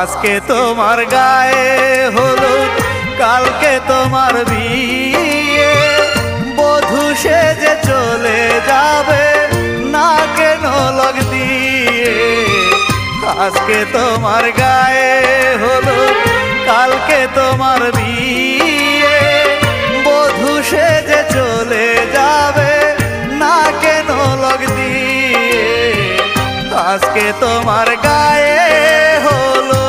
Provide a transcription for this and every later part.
আজকে তোমার গায়ে হলুদ, কালকে তোমার বিয়ে, বধূ সেজে চলে যাবে না কেন লগ দিয়ে। আজকে তোমার গায়ে হলুদ, কালকে তোমার বিয়ে, বধূ সেজে চলে যাবে না কেন লগ দিয়ে। আজকে তোমার গায়ে হলুদ।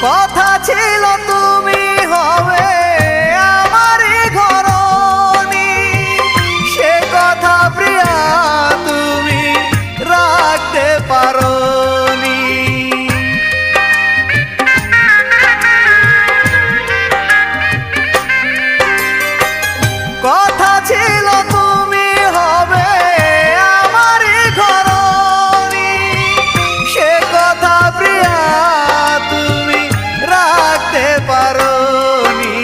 কথা ছিল তুমি হবে আমারই ঘরণী, সে কথা প্রিয়া তুমি রাখতে পারোনি। কথা ছিল তুমি হবে আমারই ঘরণী, সে কথা প্রিয়া তুমি রাখতে পারোনি।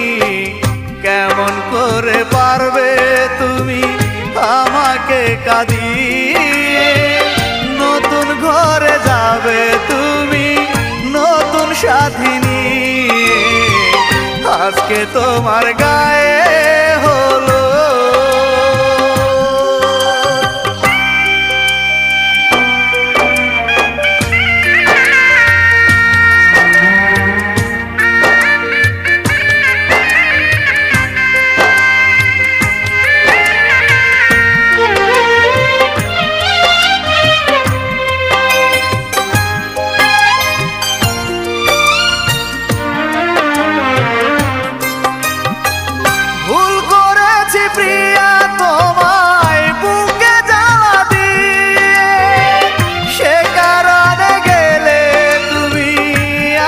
কেমন করে পারবে তুমি আমাকে কাঁদিয়ে, নতুন ঘরে যাবে তুমি নতুন সাথী নিয়ে। আজকে তোমার গায়ে হলো প্রিয়া তোমায় বুকে জ্বালা দিয়ে, সে কারণে গেলে তুমি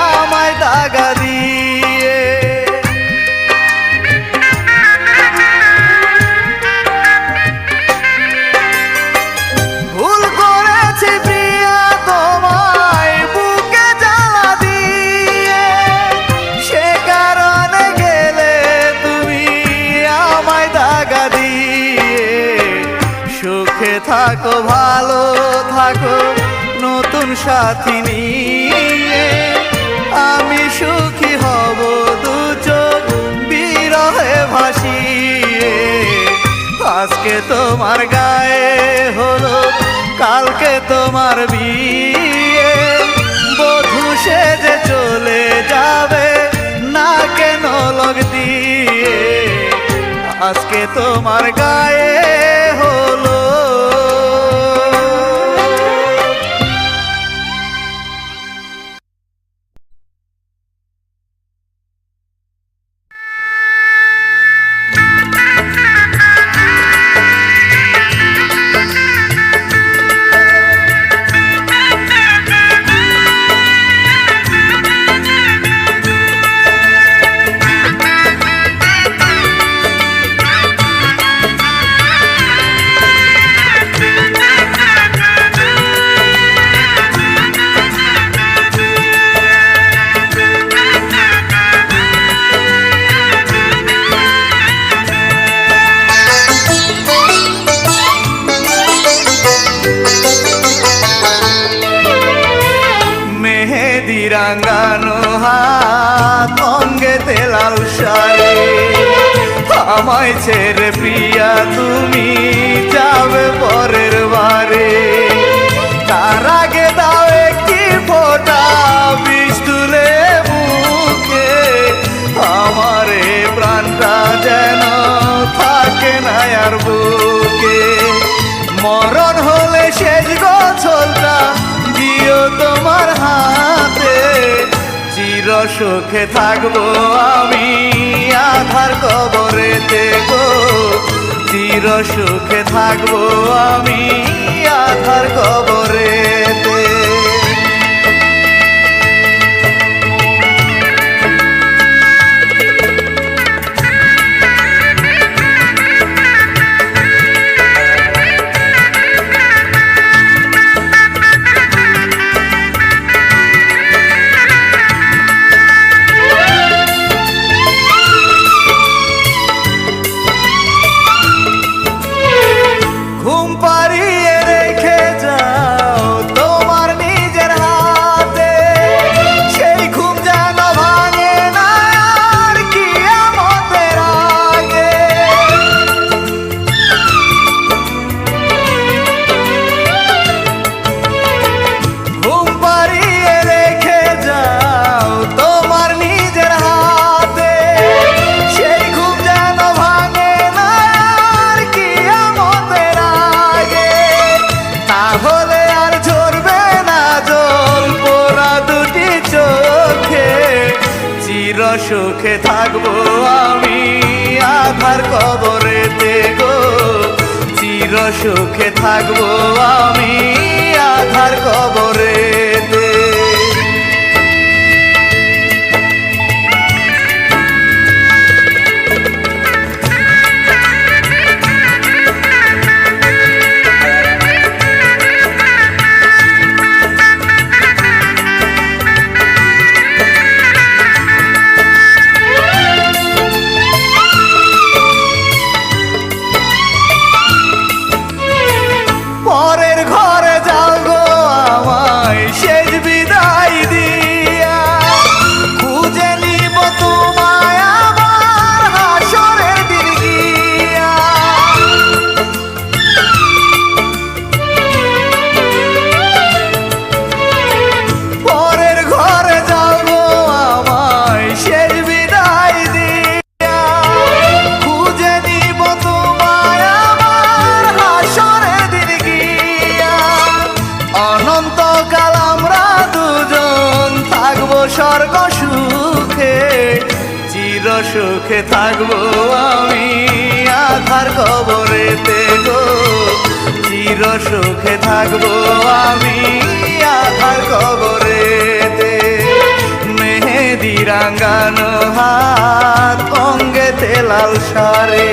আমায় দাগা দিয়ে। ভুল করেছি প্রিয়া তোমায় বুকে জ্বালা দিয়ে, সে কারণে গেলে তুমি আমায় দাগা দিয়ে। সুখে থাকো ভালো থাকো নতুন সাথী নিয়ে, আমি সুখী হব দু চোখ বিরহে ভাসিয়ে। আজকে তোমার গায়ে হলুদ, কালকে তোমার বিয়ে, বধূ সেজে চলে যাবে না কেন লগ দিয়ে। আজকে তোমার গায়ে হলো রাঙানো হাত, অঙ্গেতে লাল শাড়ি, আমায় ছেড়ে প্রিয়া তুমি যাবে পরের বারে। তার আগে দাও একটি ফোঁটা বিষ তুলে মুখে, আমার এ প্রাণটা যেন থাকে না আর বুকে। মরণ হলে শেষ গোছলটা দিও তোমার হাতে, চির সুখে থাকবো আমি আধার কবরেতে গো। চির সুখে থাকবো আমি আধার কবরেতে। সুখে থাকবো আমি আধার কবরেতে গো, চির সুখে থাকবো আমি আধার কবরেতে। পরের ঘরে যাও গো আমায় শেষ বিদায় দিয়া, খুঁজে নিব তোমায় আমার হাসরের দিন গিয়া। পরের ঘরে যাও গো আমায় শেষ বিদায় দিয়া, খুঁজে নিব তোমায় আমার হাসরের দিন গিয়া। অনন্তকাল আমরা দুজন থাকবো স্বর্গ সুখে, চির সুখে থাকবো আমি আধার কবরেতে গো, চির সুখে থাকবো আমি আধার কবরেতে। মেহেদি রাঙানো হাত অঙ্গেতে লাল সারে,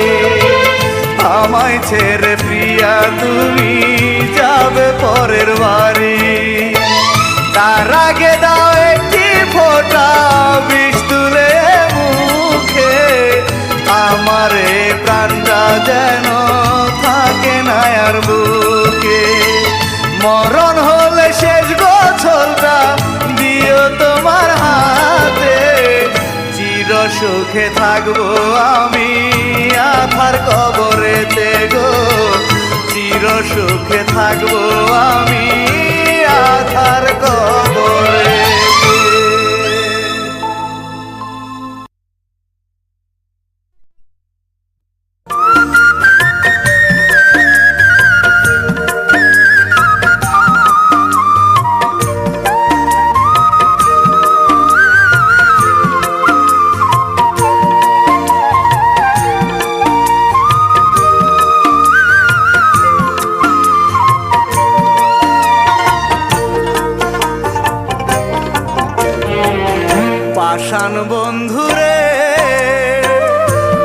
আমায় ছেড়ে প্রিয়া তুমি যাবে পরের বাড়ি। তার আগে দাও একটি ফোঁটা বিষ তুলে মুখে, আমার এ প্রাণটা যেন থাকে না আর বুকে। মরণ হলে শেষ গোছলটা দিও তোমার হাতে, চির সুখে থাকবো আমি আধার কবরেতে গো, চির সুখে থাকবো আমি আধার কবরেতে। পাষাণ বন্ধুরে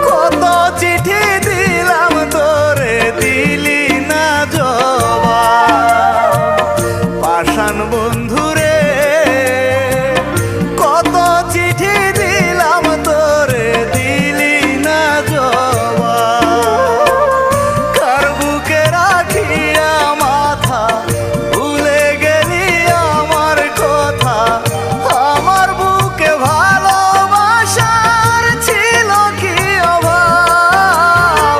কত চিঠি দিলাম তোরে দিলি না জবাব। পাষাণ বন্ধুরে কত চিঠি দিলাম তোরে দিলি না জবাব। কার বুকে রাখিয়া মাথা ভুলে গেলি আমার কথা, আমার বুকে ভালোবাসার ছিল কি অভাব।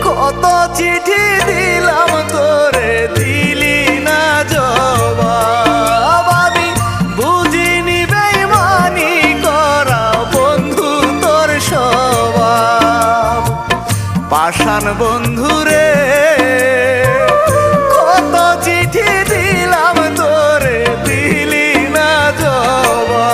কত চিঠি দিলাম তোরে দিলি না জবাব। আমি বুঝিনি বেইমানি করা বন্ধু তোর স্বভাব। পাষাণ বন্ধুরে কত চিঠি দিলাম তোরে দিলি না জবাব।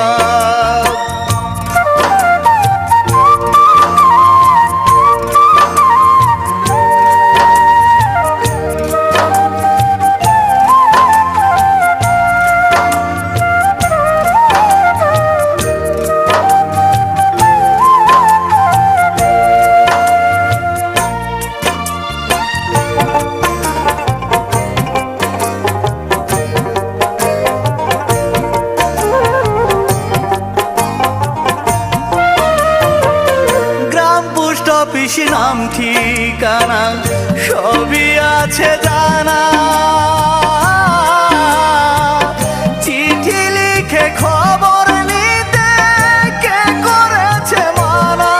অফিস নাম ঠিকানা সবই আছে জানা, চিঠি লিখে খবর নিতে কে করেছে মানা।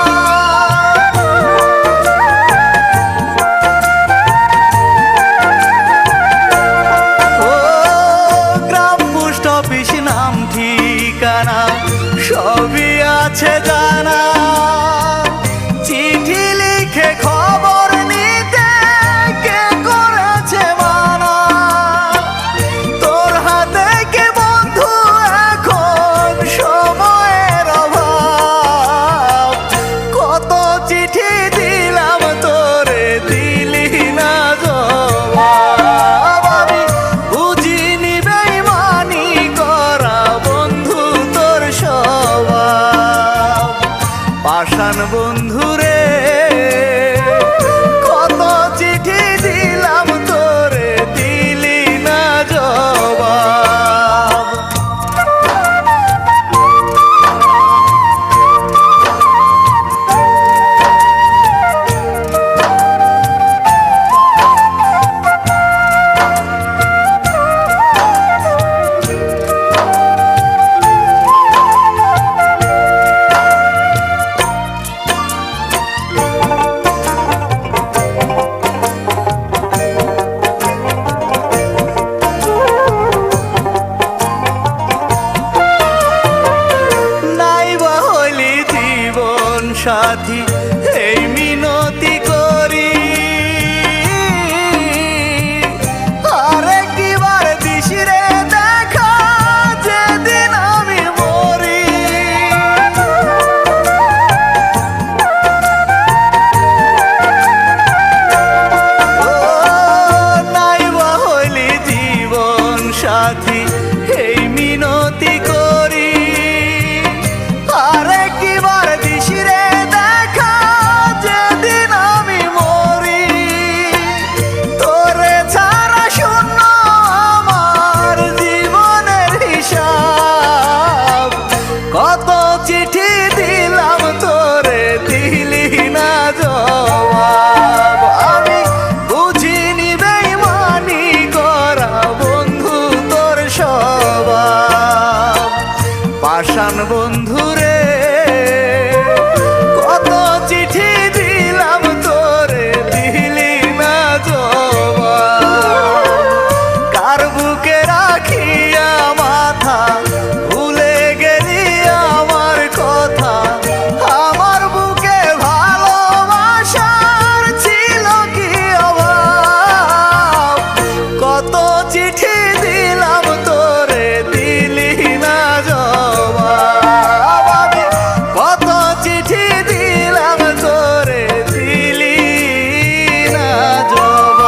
ও গ্রাম পোস্ট অফিস নাম ঠিকানা সবই আছে জানা, চিঠি লিখে খবর নিতে কে করেছে মানা। তোর হাতে কে বন্ধু এখন সময়ের অভাব, বন্ধুরে কত চিঠি দিলাম তোরে দিলি না জবাব। সাথী এই মিনতি করি আরেকবার দিশিরে দেখা যেদিন আমি মরি। ও নাইবা হইলি জীবন সাথী এই মিনতি করি আরেকবার দিশিরে কত চিঠি দিলাম তোরে দিলি না জবাব। আমি বুঝিনি বেইমানি করা বন্ধু তোর স্বভাব। পাষাণ বন্ধুরে কত চিঠি দিলাম তোরে দিলি না জবাব। কার বুকে রাখিয়া মাথা ভুলে গেলি আমার কথা। আমার বুকে ভালোবাসার ছিল কি অভাব। কত চিঠি দিলাম তোরে দিলি না জবাব। আমি কত চিঠি দিলাম তোরে দিলি না জবাব।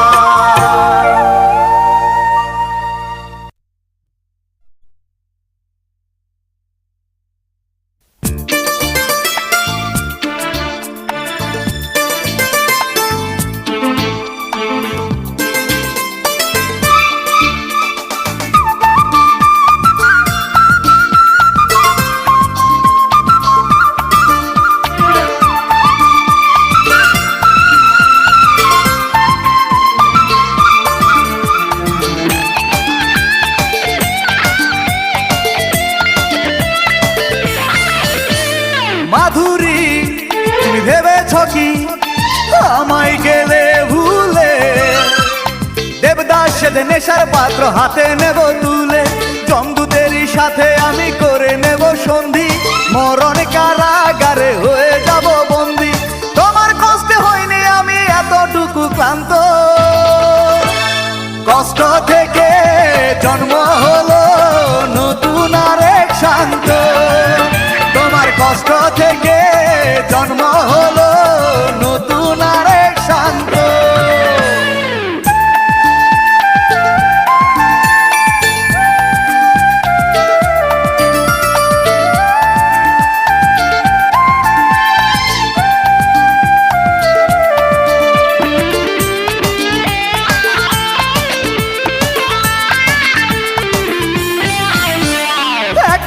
মাধুরী তুমি ভেবেছ কি আমায় গেলে ভুলে? দেবদাস সেদে নেশার পাত্র হাতে নেব তুলে। জমদূতেরই সাথে আমি করে নেব সন্ধি। মরণ কারাগারে হয়ে যাব বন্দি। তোমার কষ্টে হয়নি আমি এতটুকু ক্লান্ত। কষ্ট থেকে জন্ম হলো নতুন আরেক শান্ত। তোমার কষ্ট থেকে জন্ম হলো নতুন আরেক শান্ত।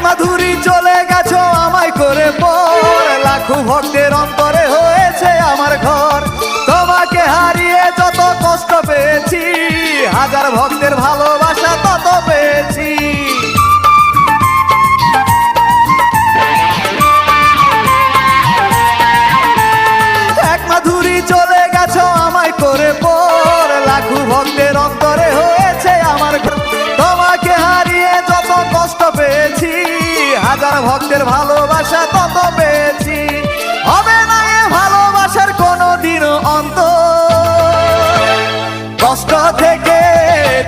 মাধুরী চলে গেছো আমায় করে পর। লাখো ভক্তের অন্তরে হয়েছে আমার ঘর। তোমাকে হারিয়ে যত কষ্ট পেয়েছি হাজার ভক্তের ভালোবাসা তত পেয়েছি। এক মাধুরী চলে গেছো আমায় করে পর। লাখো ভক্তের অন্তরে হয়েছে আমার ঘর। তোমাকে হারিয়ে যত কষ্ট পেয়েছি হাজার ভক্তের ভালোবাসা তত পেয়েছি। হবে না এ ভালোবাসার কোনোদিনও অন্ত। কষ্ট থেকে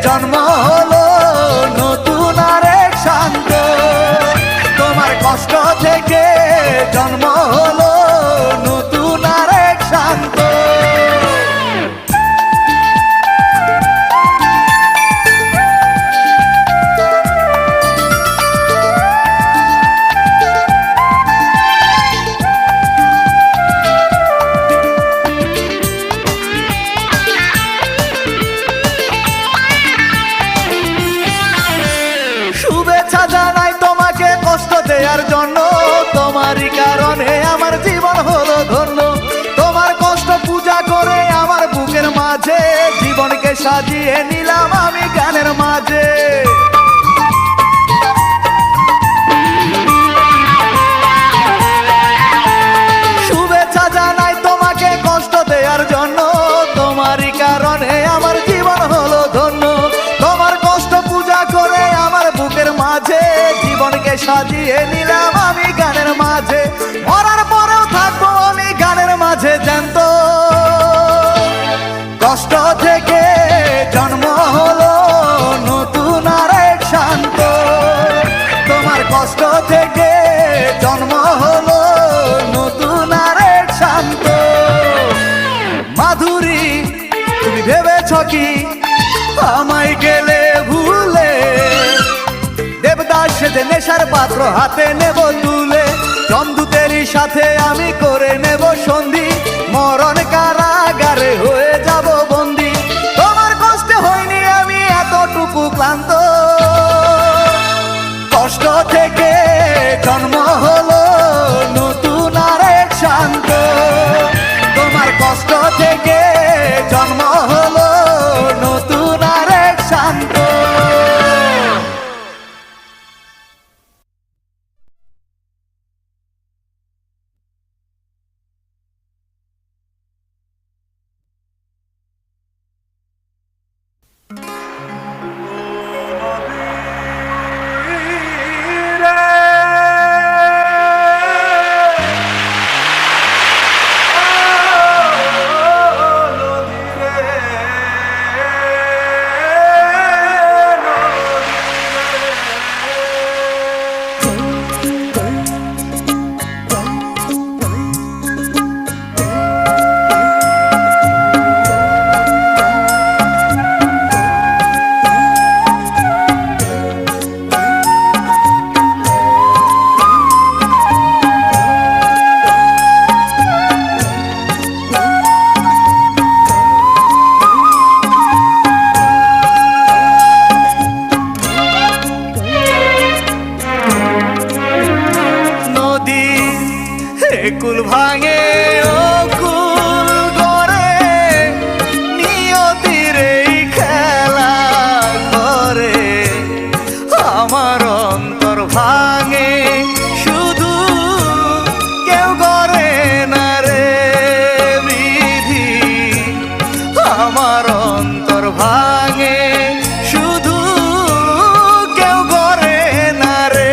জন্ম হলো নতুন আরেক শান্ত। তোমার কষ্ট থেকে জন্ম হলো নতুন আরেক শান্ত। মাঝে, জীবনকে সাজিয়ে নিলাম আমি গানের মাঝে। শুভেচ্ছা জানাই তোমাকে কষ্ট দেওয়ার জন্য, তোমারই কারণে আমার জীবন হলো ধন্য। তোমার কষ্ট পূজা করে আমার বুকের মাঝে, জীবনকে সাজিয়ে নিলাম আমি গানের মাঝে। মরার পরেও থাকবো আমি গানের মাঝে জ্যান্ত। কষ্ট থেকে জন্ম হলো নতুন আরেক শান্ত, তোমার কষ্ট থেকে জন্ম হলো নতুন আরেক শান্ত। মাধুরী তুমি ভেবেছ কি আমায় গেলে ভুলে, দেবদাস সেজে নেশার পাত্র হাতে নেব তুলে, জমদূতেরই সাথে আমি করে নেব সন্ধি, মরণ কারাগারে হয়ে যাব বন্দি। তোমার কষ্টে হইনি আমি এতটুকু ক্লান্ত, কষ্ট থেকে জন্ম হলো নতুন আরেক শান্ত, তোমার কষ্ট থেকে জন্ম হলো নতুন আরেক শান্ত। কুল ভাঙে ও কুল গড়ে, নিয়তির এই খেলা করে, আমার অন্তর ভাঙে শুধু কেউ করে না রে বিধি, আমার অন্তর ভাঙে শুধু কেউ করে না রে।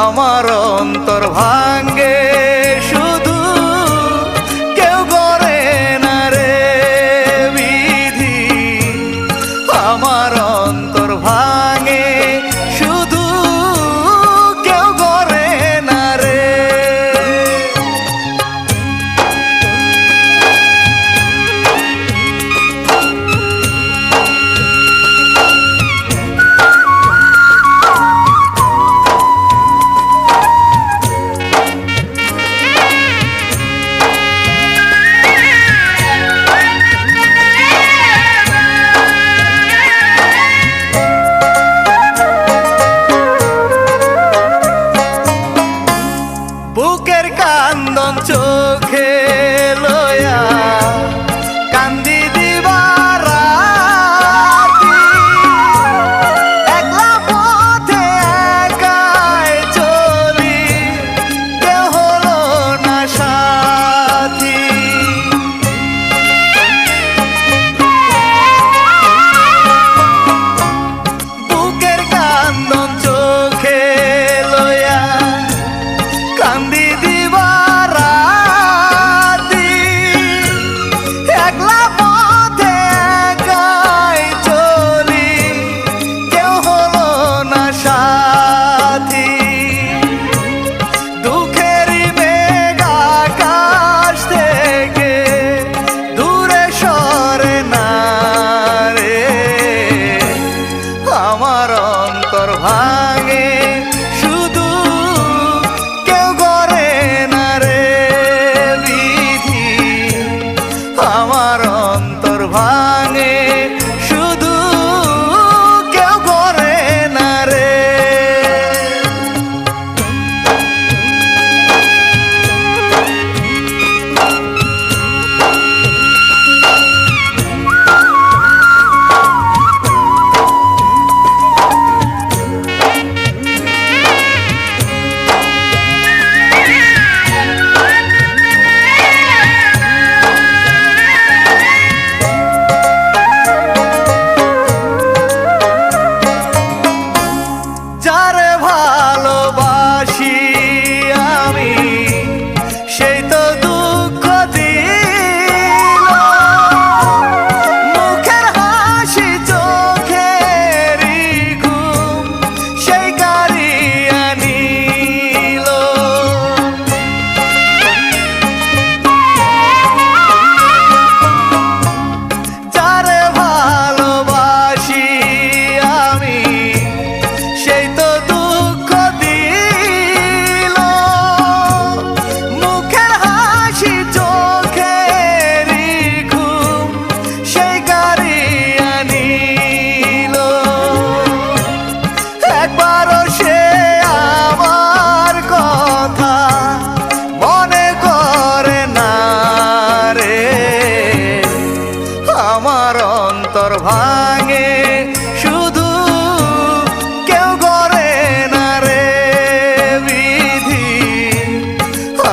আমার অন্তর ভাঙে শুধু কেউ করে না রে বিধি, আমার অন্তর ভাঙে শুধু কেউ করে না রে। বুকের কান্দন চোখে লয়া কান্দি দিবারাতি, একলা পথে একাই চলি, কেউ হলো না সাথী। বুকের কান্দন চোখে লয়া কান্দি দিবারাতি, একলা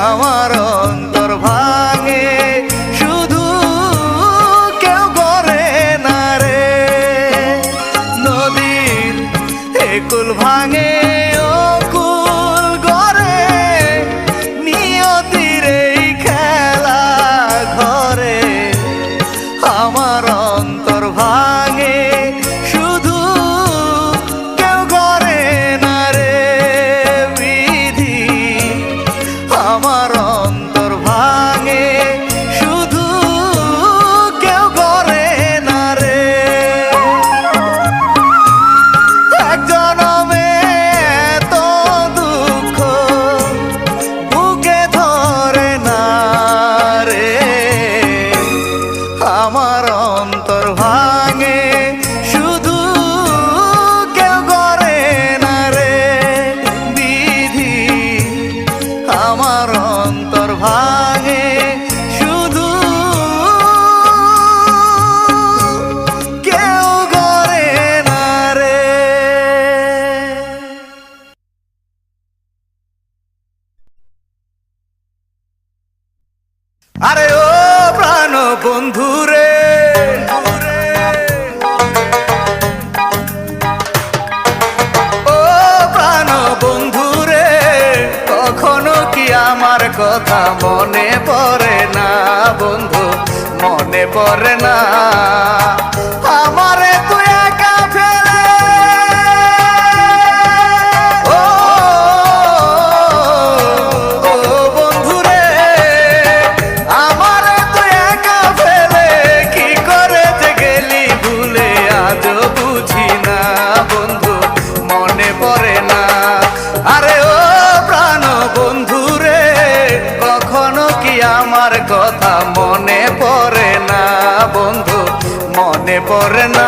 আমার অন্তর ভাঙে শুধু কেউ করে না রে। নদীর একুল ভাঙে অকুল গড়ে নিয়তির এই খেলা ঘরে। আমার অন্তর ভাঙে শুধু কেউ করে না রে বিধি। আমার অন্তর ভাঙে শুধু কেউ করে না রে। এক জনমে এত দুঃখ বুকে ধরে না রে। আমার অন্তর ভাঙে শুধু কেউ করে না রে বিধি। আমার অন্তর ভাঙে শুধু কেউ করে না রে। আরে ও প্রাণ বন্ধু রে, ও প্রাণ বন্ধু রে, কখনো কি আমার কথা মনে পড়ে না বন্ধু, মনে পড়ে না? আমারে তুই একা ফেলে ও বন্ধু রে, আমারে তুই একা ফেলে কি করে যে গেলি ভুলে আজও বুঝি না বন্ধু, মনে পড়ে না? আরে ও প্রাণ বন্ধু রে, কখনো কি আমার কথা মনে পড়ে না বন্ধু, মনে পড়ে না?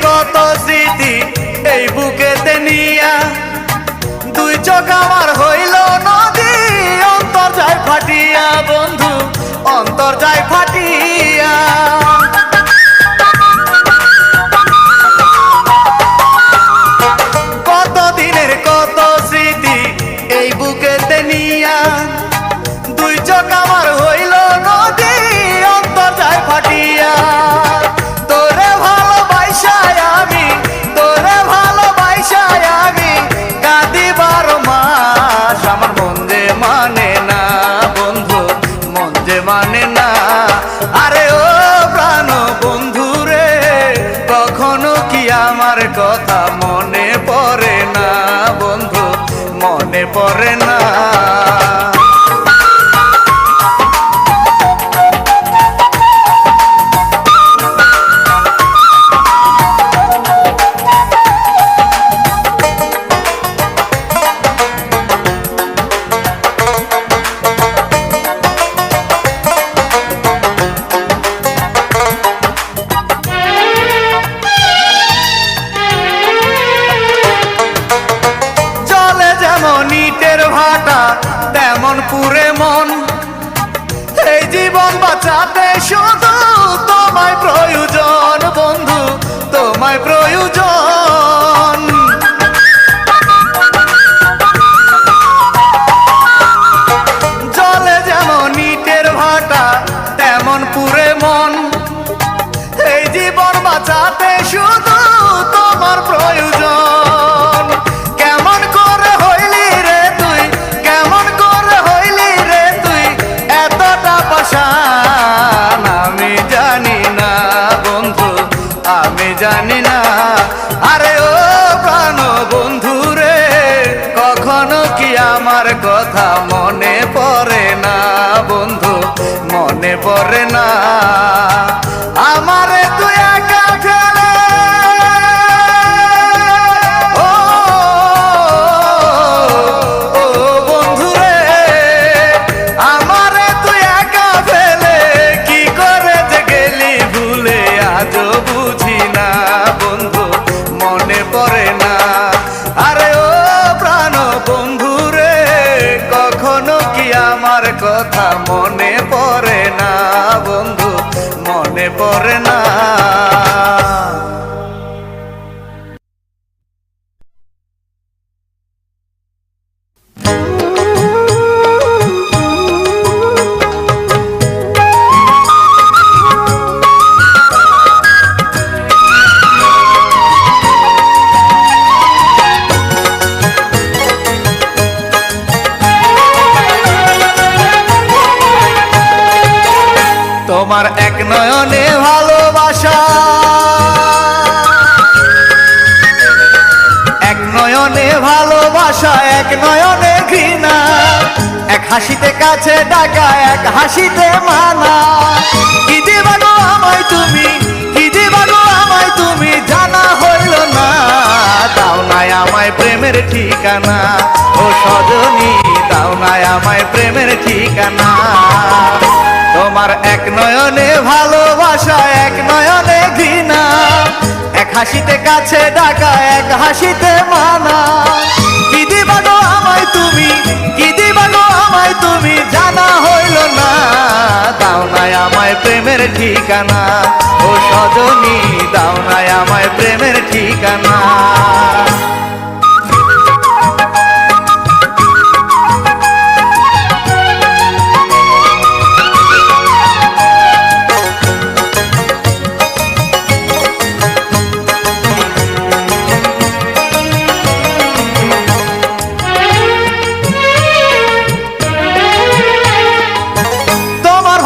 কত স্মৃতি এই বুকেতে নিয়া, দুই চোখ আমার হইল নদী, অন্তর যায় ফাটিয়া বন্ধু, অন্তর যায় ফাটিয়া। কত দিনের কত স্মৃতি এই বুকেতে নিয়া, দুই চোখ আমার হইল নদী, অন্তর যায় ফাটিয়া। তোরে ভালোবাসায় আমি, তোরে ভালোবাসায় আমি কাঁদি 12 মাস, আমার মন যে মানে না বন্ধু, মন যে মানে না। আরে ও প্রাণ বন্ধু রে, কখনো কি আমার কথা মনে পড়ে না বন্ধু, মনে পড়ে না? তেমন পুরে মন, এই জীবন বাঁচাতে শুধু তোমায় প্রয়োজন বন্ধু, তোমায় প্রয়োজন। জলে যেমন ইটের ভাটা তেমন পুরে মন, এই জীবন বাঁচাতে শুধু তোমার প্রয়োজন। কেমন করে হইলি রে তুই, কেমন করে হইলি রে তুই এতটা পাষাণ, আমি জানি না বন্ধু, আমি জানি না। আরে ও প্রাণ বন্ধু রে, কখনো কি আমার কথা মনে পড়ে না বন্ধু, মনে পড়ে না? আমারে তুই একা ফেলে ও বন্ধু রে, আমারে তুই একা মনে পড়ে না বন্ধু, মনে পড়ে না। তোমার এক নয়নে ভালোবাসা, এক নয়নে ভালোবাসা, এক নয়নে ঘৃণা, এক হাসিতে কাছে ডাকা, এক হাসিতে মানা। কি দিবা গো আমায় তুমি, কি দিবা গো আমায় তুমি, জানা হইল না। দাও নাই আমায় প্রেমের ঠিকানা, ও সজনী দাও নাই আমায় প্রেমের ঠিকানা। তোমার এক নয়নে ভালোবাসা, এক নয়নে ঘৃণা, এক হাসিতে কাছে ডাকা, এক হাসিতে মানা। কি দিবা গো আমায় তুমি, কি দিবা গো আমায় তুমি, জানা হইল না। দাও নাই আমায় প্রেমের ঠিকানা, ও সজনী দাও নাই আমায় প্রেমের ঠিকানা।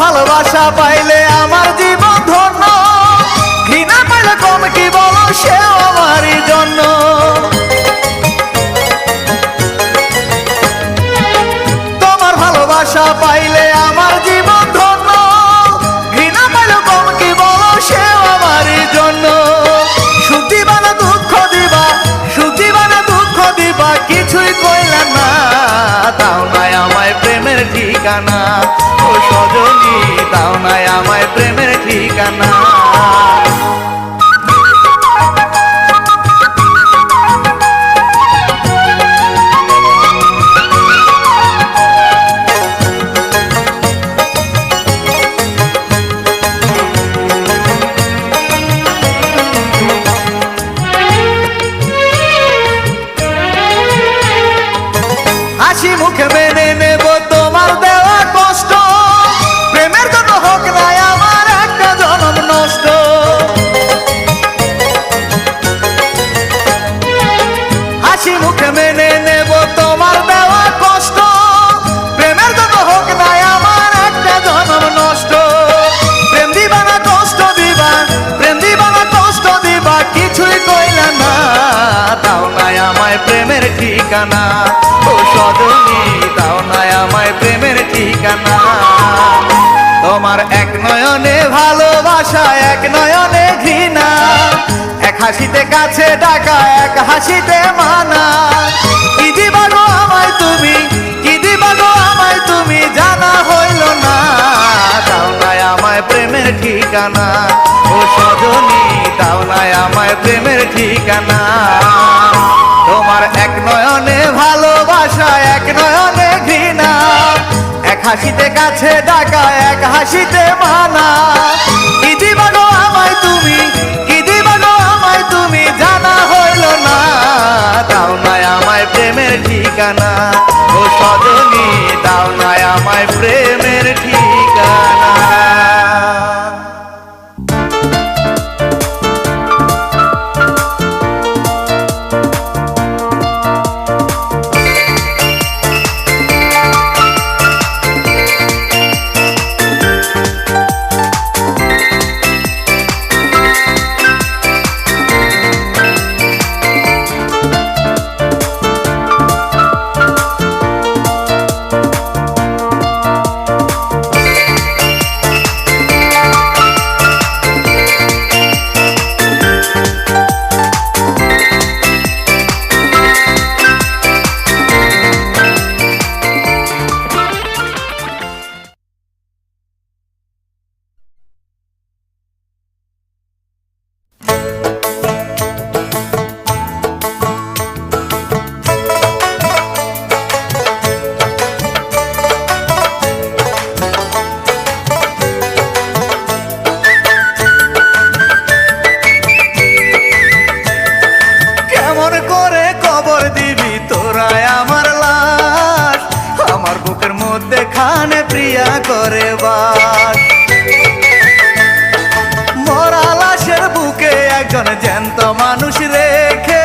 ভালোবাসা পাইলে আমার জীবন ধন্য, ঘৃণা পাইলে কম কি বলো সেও আমারই জন্য। তোমার ভালোবাসা পাইলে আমার জীবন ধন্য, ঘৃণা পাইলে কম কি বলো সেও আমারই জন্য। সুখ দিবা না দুঃখ দিবা, সুখ দিবা না দুঃখ দিবা, কিছুই কইলা না। দাও নাই আমায় প্রেমের ঠিকানা, ও সজনী দাও নাই আমায় প্রেমের ঠিকানা। হাসি মুখে মেনে নেব তোমার দেওয়া কষ্ট, প্রেমের জন্য হোক না আমার একটা জনম নষ্ট। হাসি মুখে মেনে নেব তোমার দেওয়া কষ্ট, প্রেমের জন্য হোক না আমার একটা জনম নষ্ট। প্রেম দিবা না কষ্ট দিবা, প্রেম দিবা না কষ্ট দিবা, কিছুই কইলা না। দাও নাই আমায় প্রেমের ঠিকানা, ও সজনী দাও নাই আমায় প্রেমের ঠিকানা। তোমার এক নয়নে ভালোবাসা, এক নয়নে ঘৃণা, এক হাসিতে কাছে ডাকা, এক হাসিতে মানা। কি দিবা গো আমায় তুমি, কি দিবা গো আমায় তুমি, জানা হইল না। দাও নাই আমায় প্রেমের ঠিকানা, ও সজনী দাও নাই আমায় প্রেমের ঠিকানা। তোমার এক নয়নে ভালোবাসা, এক নয়নে ঘৃণা, এক হাসিতে কাছে ডাকা, এক হাসিতে মানা। কি দিবা গো আমায় তুমি, কি দিবা গো আমায় তুমি, জানা হইল না। দাও নাই আমায় প্রেমের ঠিকানা, ও সজনী দাও নাই আমায় প্রেমের ঠিকানা। খানে প্রিয়া করে বাস। মরা লাশের বুকে একজন জ্যান্ত মানুষ রেখে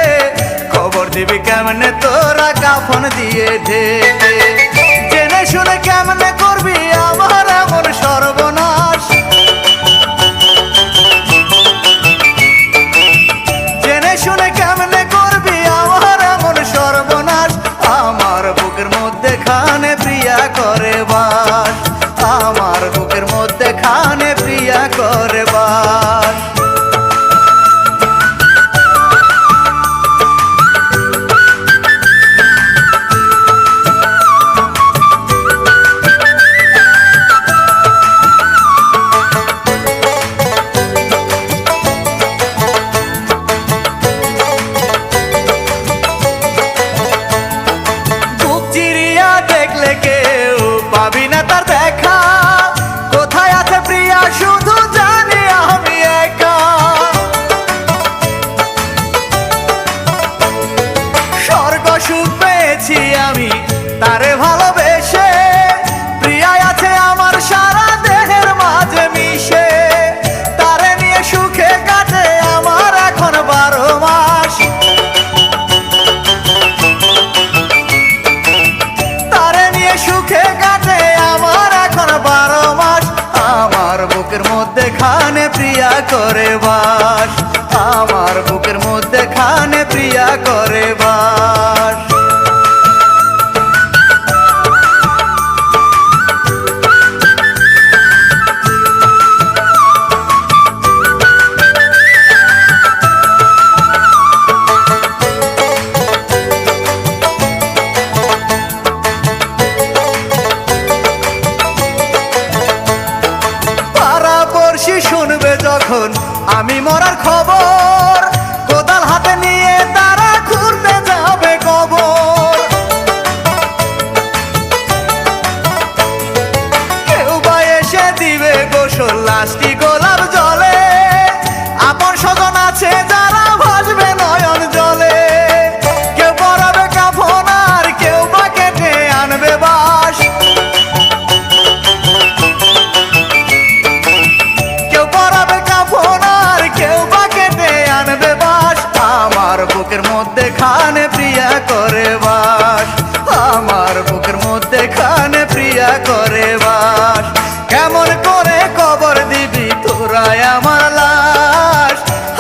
খবর দিবি কেমনে তোরা কাফন দিয়ে ঢেকে। জেনে শুনে কেমনে করবি আমার এমন সর্বনাশ, জেনে শুনে কেমনে করবি আমার এমন সর্বনাশ। আমার বুকের মধ্যে খানে প্রিয়া করে বাস, আমার বুকের মধ্যে খানে প্রিয়া করে বাস। পাবি না তার দেখা, কোথায় আছে প্রিয়া শুধু জানি আমি একা। স্বর্গ সুখ পেয়েছি আমি তারে ভালোবেসে, প্রিয়া আছে আমার সারা দেহের মাঝে মিশে। তারে নিয়ে সুখে কাটে আমার এখন 12 মাস, তারে নিয়ে সুখে কাটে আমার এখন 12 মাস। আমার বুকের মধ্যে খানে প্রিয়া করে বাস, আমার বুকের মধ্যে খানে প্রিয়া করে বাস। শুনবে যখন আমি মরার খবর, কোদাল হাতে নিয়ে তারা খুঁড়তে যাবে কবর। কেউ বা এসে দিবে গোসল লাশটি গোলাপ জলে, আপন স্বজন আছে যারা ভাসবে নয়ন জলে। কেউ পরাবে কাফন আর কেউ বা কেটে আনবে বাস, আমার বুকের মধ্যে খানে প্রিয়া করে বাস, আমার বুকের মধ্যে খানে প্রিয়া করে বাস। কেমন করে কবর দিবি তোরা আমার লাশ,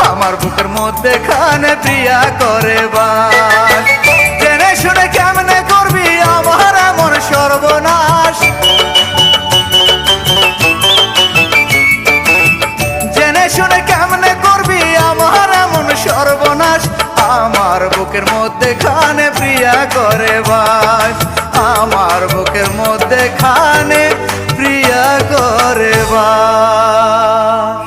আমার বুকের মধ্যে খানে প্রিয়া করে বাস। জেনে শুনে কেমনে করবি আমার এমন সর্বনাশ, জেনে শুনে কেমনে করবি আমার এমন সর্বনাশ। আমার বুকের মধ্যে খানে প্রিয়া করে বাস, আমার বুকের মধ্যে খানে প্রিয়া করে বাস।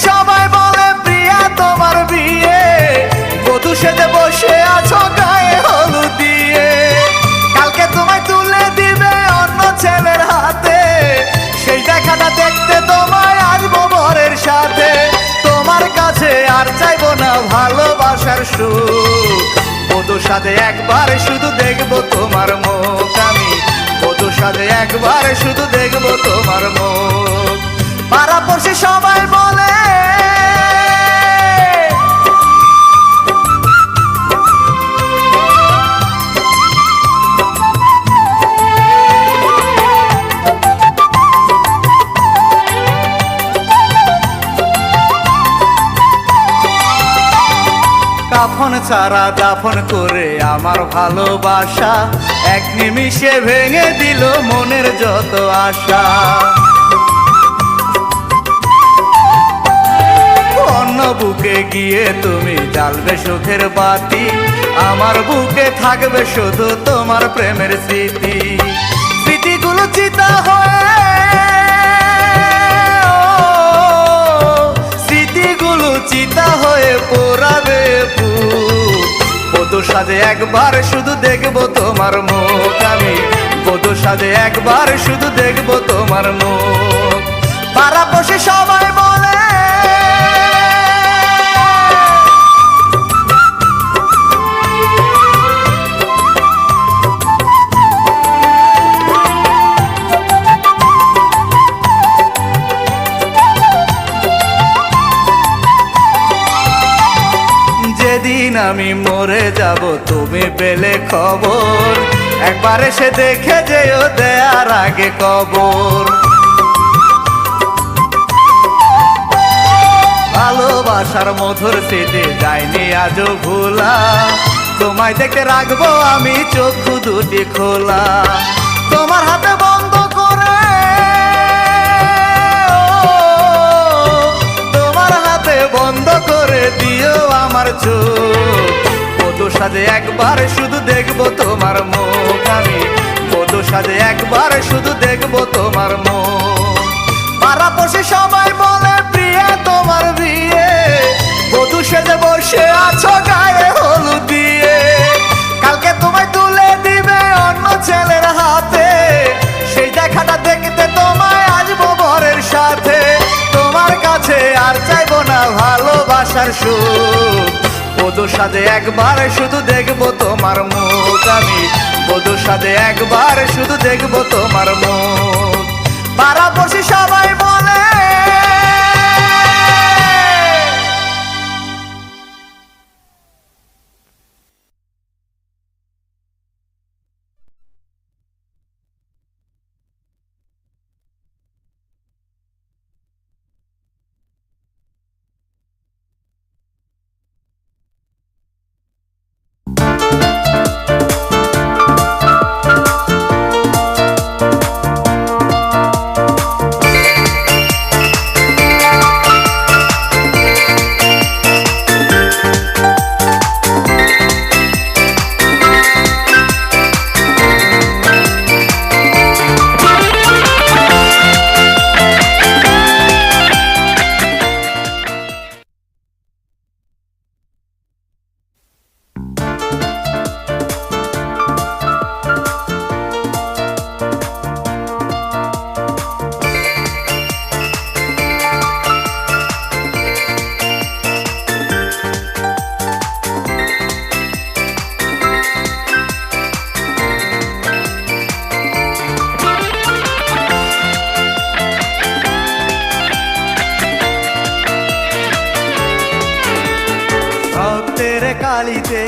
সবাই বলে প্রিয়া তোমার বিয়ে, বধূ সেজে বসে আছো গায়ে হলুদ দিয়ে। কালকে তোমায় তুলে দিবে অন্য ছেলের হাতে, সেই দেখাটা দেখতে তোমায় আসবো বরের সাথে। তোমার কাছে আর চাইবো না ভালোবাসার সুখ, বধূর সাথে একবার শুধু দেখবো তোমার মুখ আমি, বধূর সাথে একবার শুধু দেখবো তোমার মুখ। পাড়াপড়শি সবাই বলে কাফন ছাড়া দাফন করে আমার ভালোবাসা, এক নিমিষে ভেঙে দিল মনের যত আশা। অন্য অন্য বুকে গিয়ে তুমি জ্বালবে সুখের বাতি, আমার বুকে থাকবে শুধু তোমার প্রেমের স্মৃতি। স্মৃতিগুলো চিতা হয়ে, স্মৃতিগুলো চিতা হয়ে পোড়াবে বুক। বধূ সাজে একবার শুধু দেখবো তোমার মুখ আমি, বধূ সাজে একবার শুধু দেখবো তোমার মুখ। পাড়া বসে সবাই বলে যেদিন আমি মরে যাব তুমি পেলে খবর, একবার এসে দেখে যেও দেয়ার আগে কবর। ভালোবাসার মধুর স্মৃতি যায়নি আজও ভোলা, তোমায় দেখে রাখবো আমি চক্ষু দুটি খোলা। তোমার হাতে বন্ধ করে, তোমার হাতে বন্ধ করে দিও আমার চোখ। বধূ সাজে একবার শুধু দেখবো তোমার মুখ আমি, বধূ সাজে একবার শুধু দেখবো তোমার মুখ। পাড়া বসে সবাই বলে প্রিয়া তোমার বিয়ে, বধূ সেজে বসে আছো গায়ে হলুদ দিয়ে। কালকে তোমায় তুলে দিবে অন্য ছেলের হাতে, সেই দেখাটা দেখতে তোমায় আসবো বরের সাথে। তোমার কাছে আর চাইবো না ভালোবাসার সুখ, বধূ সাজে একবার শুধু দেখবো তোমার মুখ আমি, বধূ সাজে একবার শুধু দেখবো তোমার মুখ। পাড়া বসে সবাই বলে কালিতে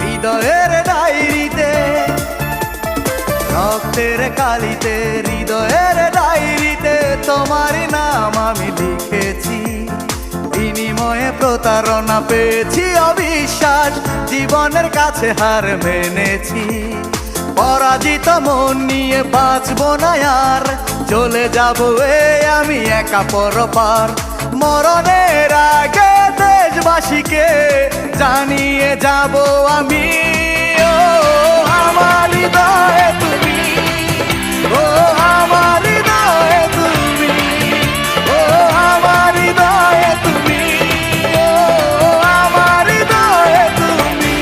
হৃদয়ের ডায়েরিতে, রক্তের কালিতে হৃদয়ের ডায়েরিতে তোমার নাম আমি লিখেছি। বিনিময়ে প্রতারণা পেয়েছি অবিশ্বাস, জীবনের কাছে হার মেনেছি। পরাজিত মন নিয়ে বাঁচবো না আর, চলে যাবো আমি একা পরপার। মরণের আগে দেশবাসীকে জানিয়ে যাব আমি, ও আমার হৃদয়ে তুমি, ও আমার হৃদয়ে তুমি, ও আমার হৃদয়ে তুমি, ও আমার হৃদয়ে তুমি।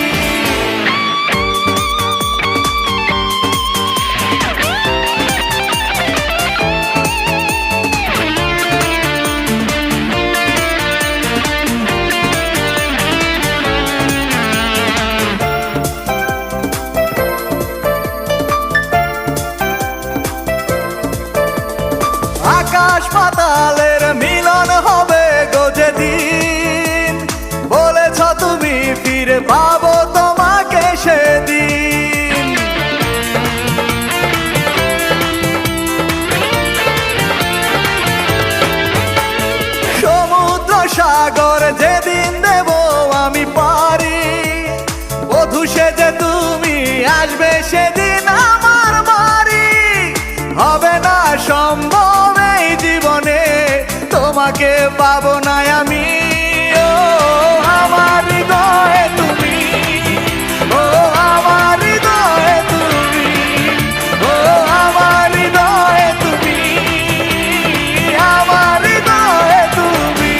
আকাশ পাতালের মিলন হবে গো যেদিন, বলেছ তুমি ফিরে পাবো তোমাকে সেদিন। সমুদ্র সাগর যেদিন দেব আমি পারি, বধূ সেজে তুমি আসবে সেদিন আমার বাড়ি। হবে না সম্ভব এই জীবনে তোমাকে পাবো না আমি। ও আমার হৃদয়ে তুমি, ও আমার হৃদয়ে তুমি, ও আমার হৃদয়ে তুমি, আমার হৃদয়ে তুমি।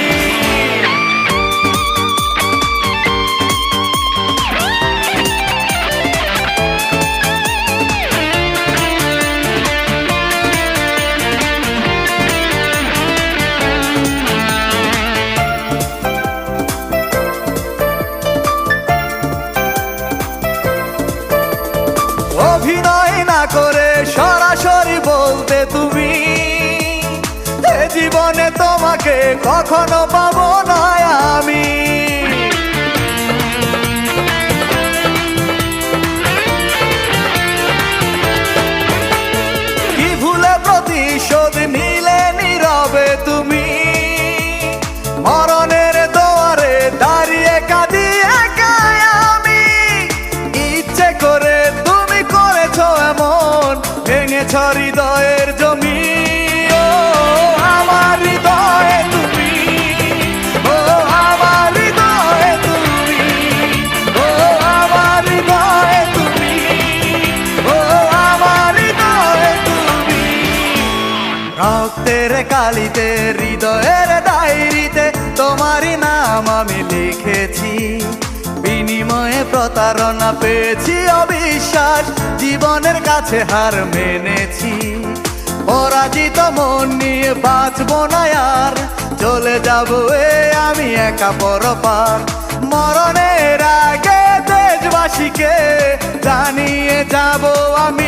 অভিনয় না করে সরাসরি বলতে তুমি, এ জীবনে তোমাকে কখনো পাবো না আমি। কি ভুলে প্রতিশোধ নিলে নীরবে তুমি, মরণের দুয়ারে দাঁড়িয়ে কাঁদি একাই আমি। ইচ্ছে করে তুমি করেছো এমন, ভেঙেছ হৃদয়ের জমি। ও আমার হৃদয়ে তুমি, ও আমার হৃদয়ে তুমি, ও আমার হৃদয়ে তুমি, ও আমার হৃদয়ে তুমি। রক্তের কালিতে হৃদয়ের ডায়েরিতে তোমারই নাম আমি লিখেছি। বিনিময়ে প্রতারণা পেয়েছি অবিশ্বাস, জীবনের কাছে হার মেনেছি। পরাজিত মন নিয়ে বাঁচবো না আর, চলে যাবো আমি একা পরপার। মরণের আগে দেশবাসীকে জানিয়ে যাবো আমি।